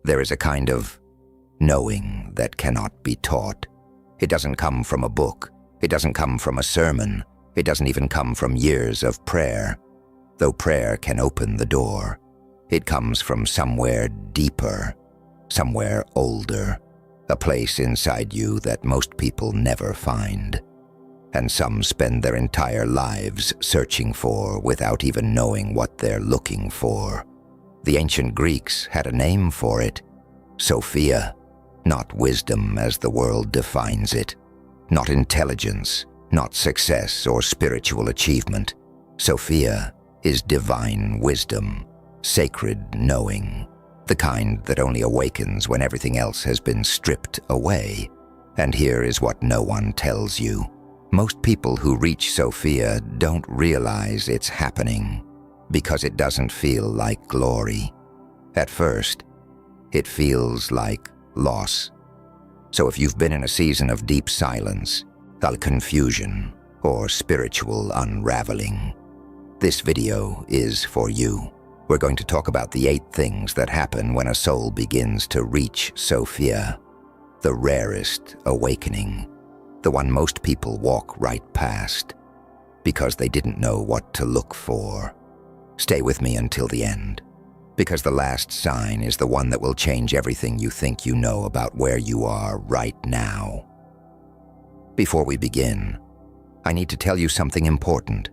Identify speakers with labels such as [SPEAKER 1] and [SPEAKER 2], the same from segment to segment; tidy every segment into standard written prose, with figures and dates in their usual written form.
[SPEAKER 1] There is a kind of knowing that cannot be taught. It doesn't come from a book. It doesn't come from a sermon. It doesn't even come from years of prayer. Though prayer can open the door, it comes from somewhere deeper, somewhere older, a place inside you that most people never find. And some spend their entire lives searching for without even knowing what they're looking for. The ancient Greeks had a name for it, Sophia, not wisdom as the world defines it, not intelligence, not success or spiritual achievement. Sophia is divine wisdom, sacred knowing, the kind that only awakens when everything else has been stripped away. And here is what no one tells you. Most people who reach Sophia don't realize it's happening because it doesn't feel like glory. At first, it feels like loss. So if you've been in a season of deep silence, confusion, or spiritual unraveling, this video is for you. We're going to talk about the 8 things that happen when a soul begins to reach Sophia, the rarest awakening, the one most people walk right past because they didn't know what to look for. Stay with me until the end, because the last sign is the one that will change everything you think you know about where you are right now. Before we begin, I need to tell you something important.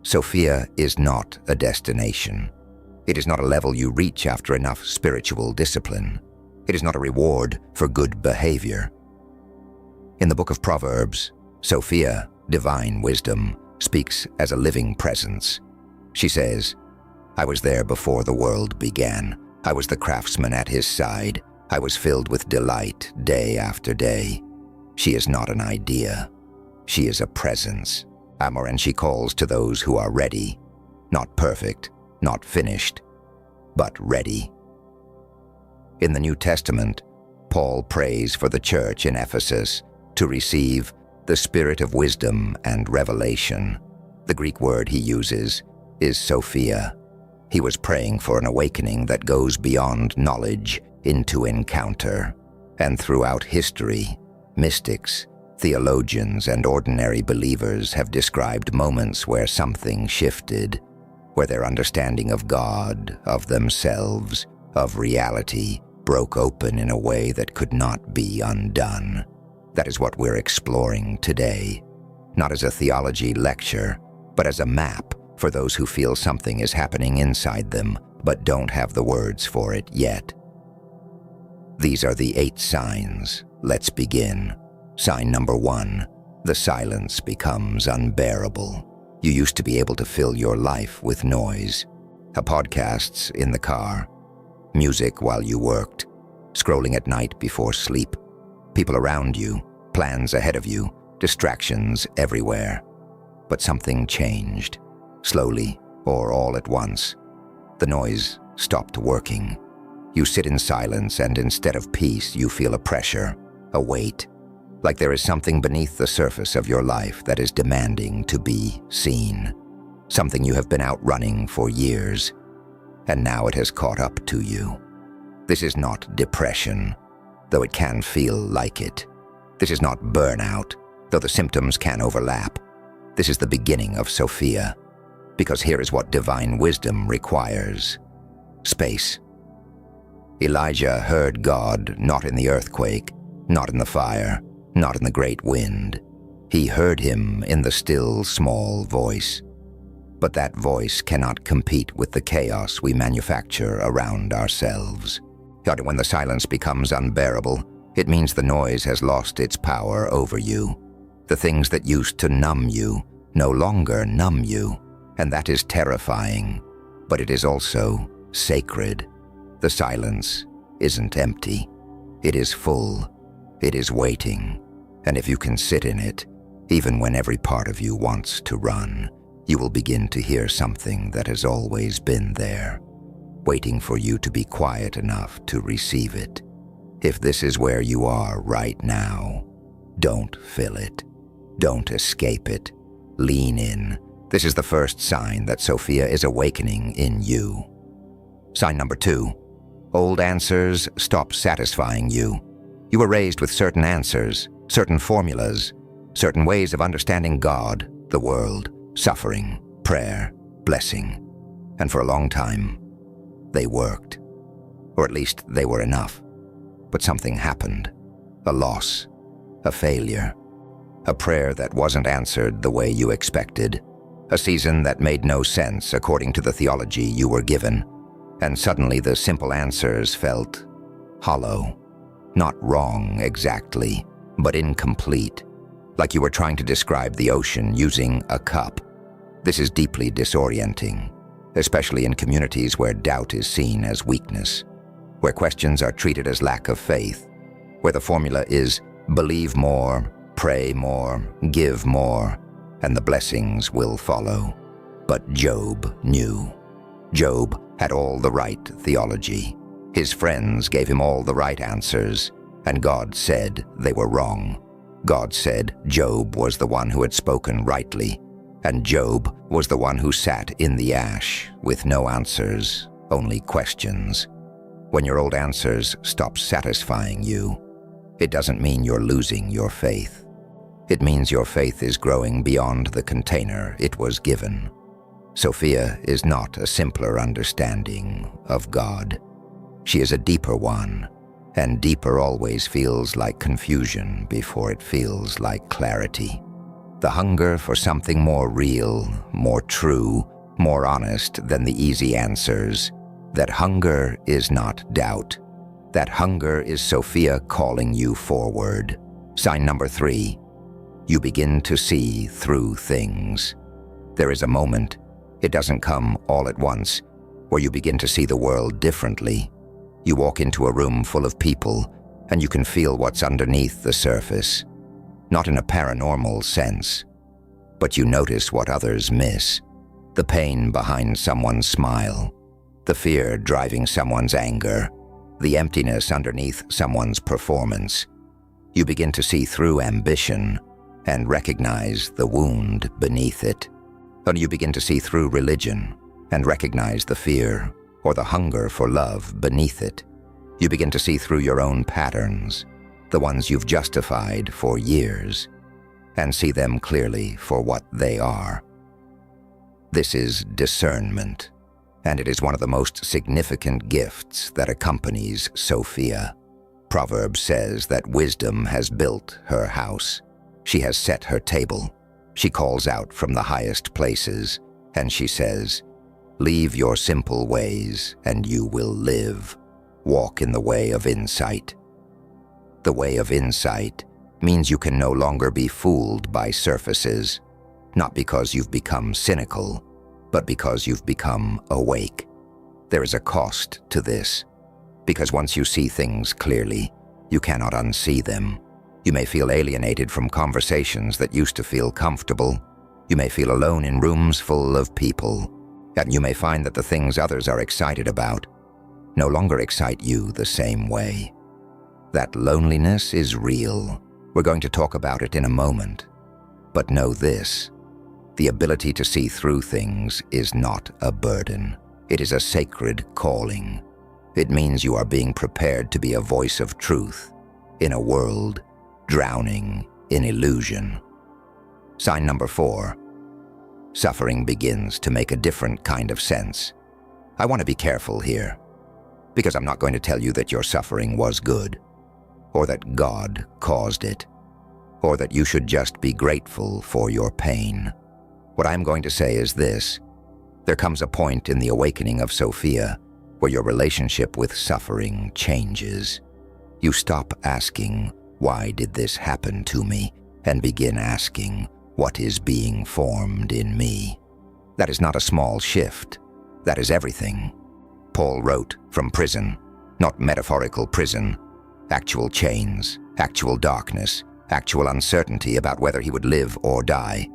[SPEAKER 1] Sophia is not a destination. It is not a level you reach after enough spiritual discipline. It is not a reward for good behavior. In the book of Proverbs, Sophia, divine wisdom, speaks as a living presence. She says, "I was there before the world began. I was the craftsman at his side. I was filled with delight day after day." She is not an idea. She is a presence. And she calls to those who are ready, not perfect, not finished, but ready. In the New Testament, Paul prays for the church in Ephesus to receive the spirit of wisdom and revelation. The Greek word he uses is Sophia. He was praying for an awakening that goes beyond knowledge into encounter. And throughout history, mystics, theologians, and ordinary believers have described moments where something shifted, where their understanding of God, of themselves, of reality, broke open in a way that could not be undone. That is what we're exploring today, not as a theology lecture, but as a map for those who feel something is happening inside them, but don't have the words for it yet. These are the 8 signs. Let's begin. Sign number 1, the silence becomes unbearable. You used to be able to fill your life with noise. Podcasts in the car, music while you worked, scrolling at night before sleep, people around you, plans ahead of you, distractions everywhere. But something changed, slowly or all at once. The noise stopped working. You sit in silence, and instead of peace, you feel a pressure, a weight, like there is something beneath the surface of your life that is demanding to be seen, something you have been outrunning for years, and now it has caught up to you. This is not depression, though it can feel like it. This is not burnout, though the symptoms can overlap. This is the beginning of Sophia, because here is what divine wisdom requires: space. Elijah heard God not in the earthquake, not in the fire, not in the great wind. He heard him in the still, small voice. But that voice cannot compete with the chaos we manufacture around ourselves. Yet when the silence becomes unbearable, it means the noise has lost its power over you. The things that used to numb you no longer numb you, and that is terrifying, but it is also sacred. The silence isn't empty. It is full. It is waiting. And if you can sit in it, even when every part of you wants to run, you will begin to hear something that has always been there, waiting for you to be quiet enough to receive it. If this is where you are right now, don't fill it. Don't escape it. Lean in. This is the first sign that Sophia is awakening in you. Sign number 2, Old answers stop satisfying you. You were raised with certain answers, certain formulas, certain ways of understanding God, the world, suffering, prayer, blessing. And for a long time, they worked. Or at least they were enough. But something happened. A loss. A failure. A prayer that wasn't answered the way you expected. A season that made no sense according to the theology you were given. And suddenly the simple answers felt hollow. Not wrong exactly, but incomplete. Like you were trying to describe the ocean using a cup. This is deeply disorienting, especially in communities where doubt is seen as weakness, where questions are treated as lack of faith, where the formula is believe more, pray more, give more, and the blessings will follow. But Job knew. Job had all the right theology. His friends gave him all the right answers, and God said they were wrong. God said Job was the one who had spoken rightly, and Job was the one who sat in the ash with no answers, only questions. When your old answers stop satisfying you, it doesn't mean you're losing your faith. It means your faith is growing beyond the container it was given. Sophia is not a simpler understanding of God. She is a deeper one, and deeper always feels like confusion before it feels like clarity. The hunger for something more real, more true, more honest than the easy answers. That hunger is not doubt. That hunger is Sophia calling you forward. Sign number 3. You begin to see through things. There is a moment, it doesn't come all at once, where you begin to see the world differently. You walk into a room full of people, and you can feel what's underneath the surface. Not in a paranormal sense, but you notice what others miss. The pain behind someone's smile, the fear driving someone's anger, the emptiness underneath someone's performance. You begin to see through ambition and recognize the wound beneath it. Or you begin to see through religion and recognize the fear or the hunger for love beneath it. You begin to see through your own patterns, the ones you've justified for years, and see them clearly for what they are. This is discernment, and it is one of the most significant gifts that accompanies Sophia. Proverbs says that wisdom has built her house. She has set her table. She calls out from the highest places, and she says, "Leave your simple ways, and you will live. Walk in the way of insight." The way of insight means you can no longer be fooled by surfaces, not because you've become cynical, but because you've become awake. There is a cost to this, because once you see things clearly, you cannot unsee them. You may feel alienated from conversations that used to feel comfortable. You may feel alone in rooms full of people, and you may find that the things others are excited about no longer excite you the same way. That loneliness is real. We're going to talk about it in a moment. But know this, the ability to see through things is not a burden. It is a sacred calling. It means you are being prepared to be a voice of truth in a world drowning in illusion. Sign number 4. Suffering begins to make a different kind of sense. I want to be careful here, because I'm not going to tell you that your suffering was good, or that God caused it, or that you should just be grateful for your pain. What I'm going to say is this: there comes a point in the awakening of Sophia where your relationship with suffering changes. You stop asking, "Why did this happen to me?" and begin asking, "What is being formed in me?" That is not a small shift. That is everything. Paul wrote from prison, not metaphorical prison, actual chains, actual darkness, actual uncertainty about whether he would live or die.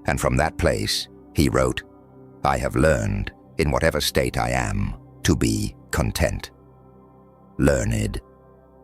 [SPEAKER 1] And from that place, he wrote, "I have learned, in whatever state I am, to be content." Learned,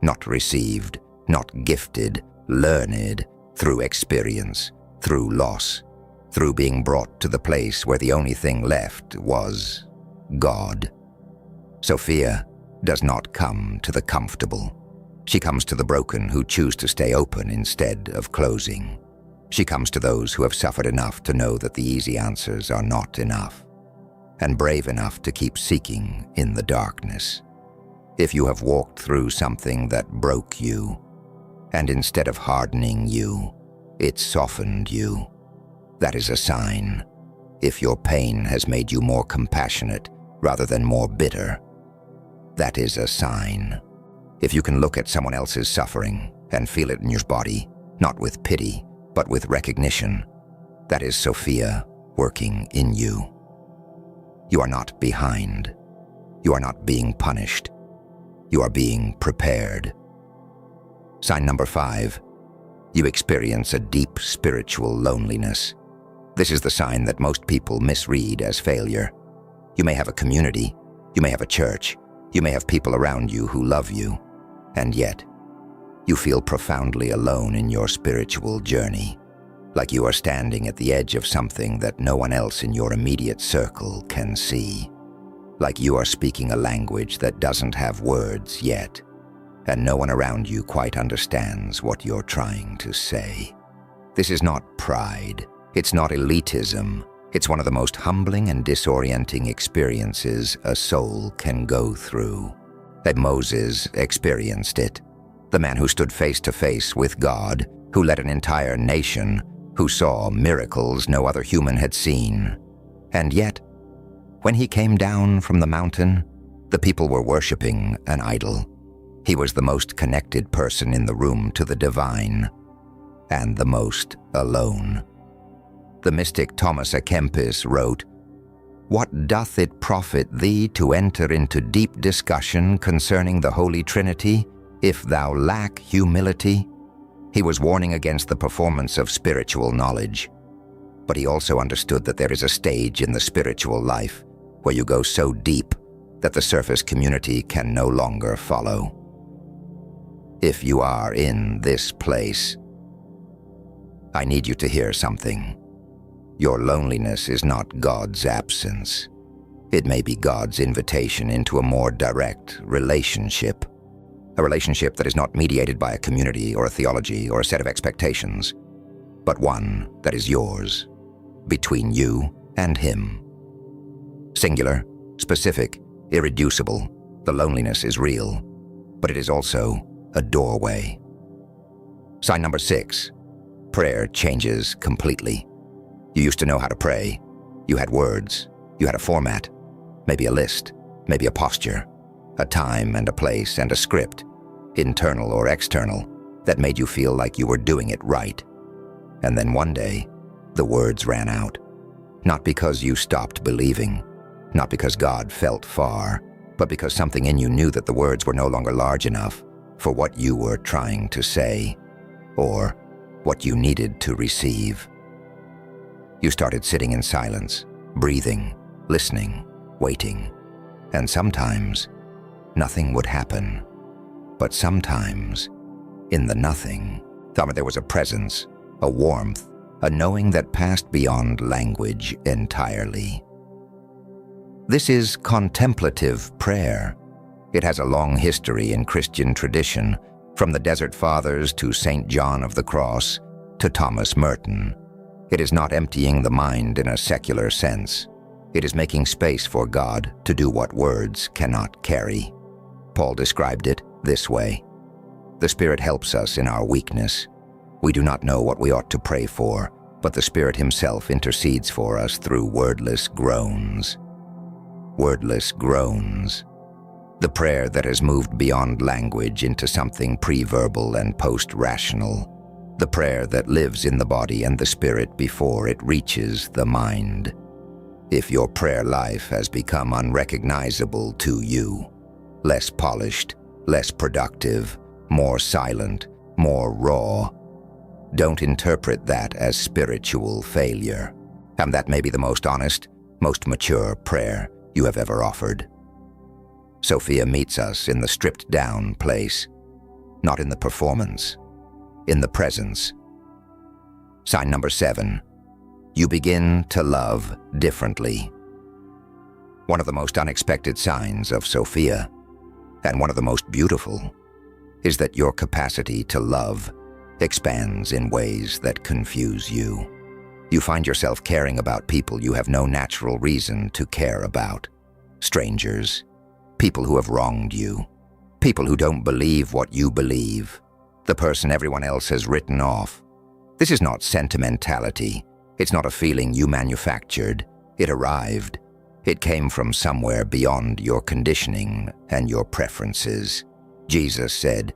[SPEAKER 1] not received, not gifted, learned through experience, through loss, through being brought to the place where the only thing left was God. Sophia, does not come to the comfortable. She comes to the broken who choose to stay open instead of closing. She comes to those who have suffered enough to know that the easy answers are not enough, and brave enough to keep seeking in the darkness. If you have walked through something that broke you, and instead of hardening you, it softened you, that is a sign. If your pain has made you more compassionate rather than more bitter, that is a sign. If you can look at someone else's suffering and feel it in your body, not with pity, but with recognition, that is Sophia working in you. You are not behind. You are not being punished. You are being prepared. Sign number 5. You experience a deep spiritual loneliness. This is the sign that most people misread as failure. You may have a community, you may have a church, you may have people around you who love you, and yet you feel profoundly alone in your spiritual journey, like you are standing at the edge of something that no one else in your immediate circle can see, like you are speaking a language that doesn't have words yet, and no one around you quite understands what you're trying to say. This is not pride. It's not elitism. It's one of the most humbling and disorienting experiences a soul can go through. That Moses experienced it. The man who stood face to face with God, who led an entire nation, who saw miracles no other human had seen. And yet, when he came down from the mountain, the people were worshiping an idol. He was the most connected person in the room to the divine, and the most alone. The mystic Thomas à Kempis wrote, "What doth it profit thee to enter into deep discussion concerning the Holy Trinity, if thou lack humility?" He was warning against the performance of spiritual knowledge, but he also understood that there is a stage in the spiritual life where you go so deep that the surface community can no longer follow. If you are in this place, I need you to hear something. Your loneliness is not God's absence. It may be God's invitation into a more direct relationship. A relationship that is not mediated by a community or a theology or a set of expectations, but one that is yours, between you and Him. Singular, specific, irreducible, the loneliness is real, but it is also a doorway. Sign number 6. Prayer changes completely. You used to know how to pray. You had words. You had a format. Maybe a list. Maybe a posture. A time and a place and a script, internal or external, that made you feel like you were doing it right. And then one day, the words ran out. Not because you stopped believing. Not because God felt far, but because something in you knew that the words were no longer large enough for what you were trying to say, or what you needed to receive. You started sitting in silence, breathing, listening, waiting, and sometimes nothing would happen. But sometimes, in the nothing, there was a presence, a warmth, a knowing that passed beyond language entirely. This is contemplative prayer. It has a long history in Christian tradition, from the Desert Fathers to St. John of the Cross to Thomas Merton. It is not emptying the mind in a secular sense. It is making space for God to do what words cannot carry. Paul described it this way: "The Spirit helps us in our weakness. We do not know what we ought to pray for, but the Spirit Himself intercedes for us through wordless groans." Wordless groans. The prayer that has moved beyond language into something pre-verbal and post-rational. The prayer that lives in the body and the spirit before it reaches the mind. If your prayer life has become unrecognizable to you, less polished, less productive, more silent, more raw, don't interpret that as spiritual failure. And that may be the most honest, most mature prayer you have ever offered. Sophia meets us in the stripped-down place, not in the performance, in the presence. Sign number 7. You begin to love differently. One of the most unexpected signs of Sophia. and one of the most beautiful, is that your capacity to love expands in ways that confuse you. You find yourself caring about people you have no natural reason to care about. Strangers, people who have wronged you, people who don't believe what you believe, the person everyone else has written off. This is not sentimentality. It's not a feeling you manufactured. It arrived. It came from somewhere beyond your conditioning and your preferences. Jesus said,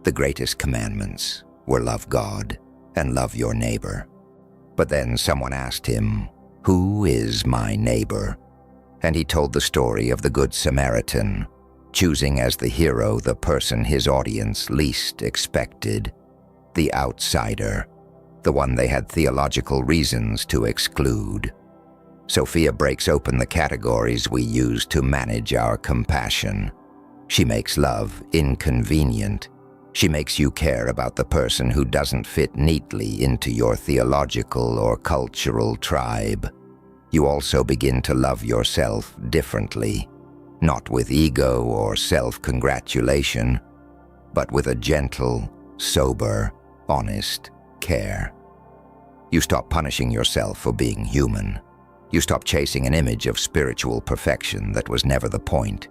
[SPEAKER 1] "The greatest commandments were love God and love your neighbor." But then someone asked him, "Who is my neighbor?" And he told the story of the Good Samaritan, choosing as the hero the person his audience least expected, the outsider, the one they had theological reasons to exclude. Sophia breaks open the categories we use to manage our compassion. She makes love inconvenient. She makes you care about the person who doesn't fit neatly into your theological or cultural tribe. You also begin to love yourself differently, not with ego or self-congratulation, but with a gentle, sober, honest care. You stop punishing yourself for being human. You stop chasing an image of spiritual perfection that was never the point.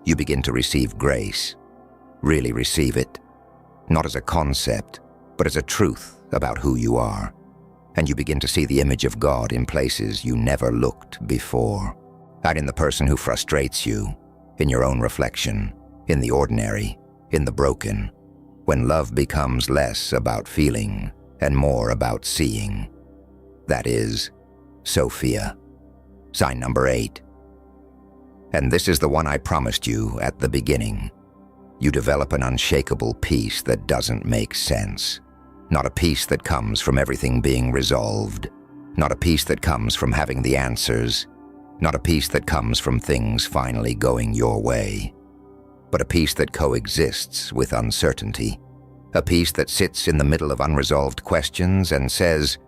[SPEAKER 1] You begin to receive grace, really receive it, not as a concept, but as a truth about who you are. And you begin to see the image of God in places you never looked before. Out in the person who frustrates you, in your own reflection, in the ordinary, in the broken, when love becomes less about feeling and more about seeing. That is Sophia. Sign number 8. And this is the one I promised you at the beginning. You develop an unshakable peace that doesn't make sense. Not a peace that comes from everything being resolved. Not a peace that comes from having the answers. Not a peace that comes from things finally going your way. But a peace that coexists with uncertainty. A peace that sits in the middle of unresolved questions and says,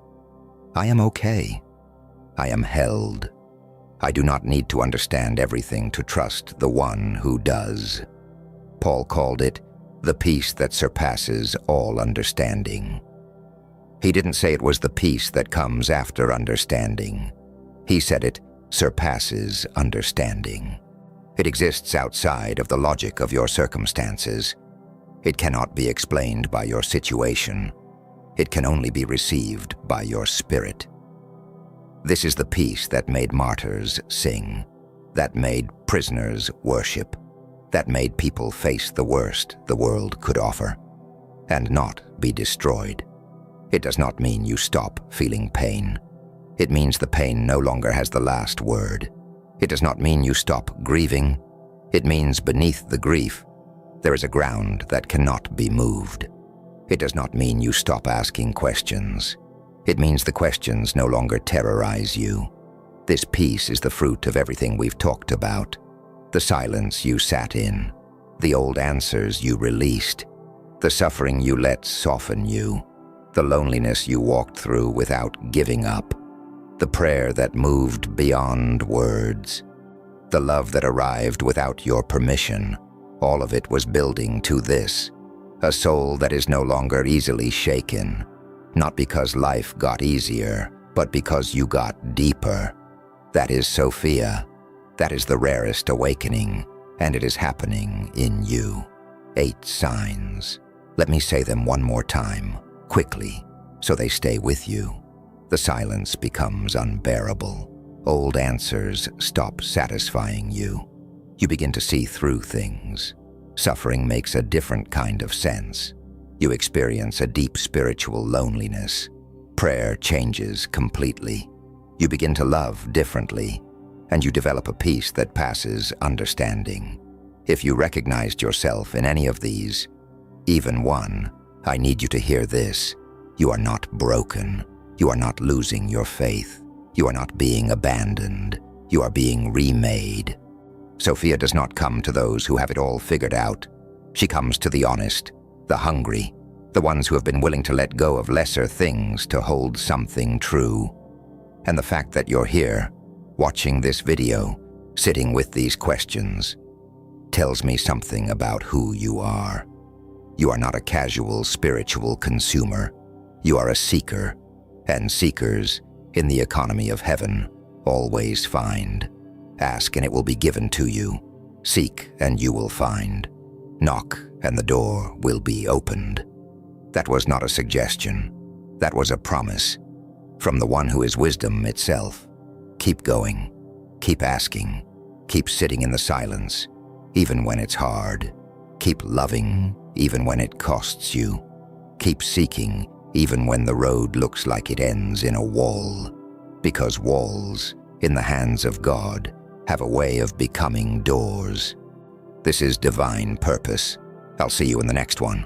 [SPEAKER 1] "I am okay. I am held. I do not need to understand everything to trust the one who does." Paul called it the peace that surpasses all understanding. He didn't say it was the peace that comes after understanding. He said it surpasses understanding. It exists outside of the logic of your circumstances. It cannot be explained by your situation. It can only be received by your spirit. This is the peace that made martyrs sing, that made prisoners worship, that made people face the worst the world could offer, and not be destroyed. It does not mean you stop feeling pain. It means the pain no longer has the last word. It does not mean you stop grieving. It means beneath the grief, there is a ground that cannot be moved. It does not mean you stop asking questions. It means the questions no longer terrorize you. This peace is the fruit of everything we've talked about. The silence you sat in, the old answers you released, the suffering you let soften you, the loneliness you walked through without giving up, the prayer that moved beyond words, the love that arrived without your permission. All of it was building to this, a soul that is no longer easily shaken, not because life got easier, but because you got deeper. That is Sophia. That is the rarest awakening, and it is happening in you. 8 signs. Let me say them one more time, quickly, so they stay with you. The silence becomes unbearable. Old answers stop satisfying you. You begin to see through things. Suffering makes a different kind of sense. You experience a deep spiritual loneliness. Prayer changes completely. You begin to love differently, and you develop a peace that passes understanding. If you recognized yourself in any of these, even one, I need you to hear this. You are not broken. You are not losing your faith. You are not being abandoned. You are being remade. Sophia does not come to those who have it all figured out. She comes to the honest, the hungry, the ones who have been willing to let go of lesser things to hold something true. And the fact that you're here, watching this video, sitting with these questions, tells me something about who you are. You are not a casual spiritual consumer. You are a seeker, and seekers, in the economy of heaven, always find. Ask and it will be given to you. Seek and you will find. Knock and the door will be opened. That was not a suggestion. That was a promise from the one who is wisdom itself. Keep going. Keep asking. Keep sitting in the silence, even when it's hard. Keep loving, even when it costs you. Keep seeking, even when the road looks like it ends in a wall. Because walls, in the hands of God, have a way of becoming doors. This is divine purpose. I'll see you in the next one.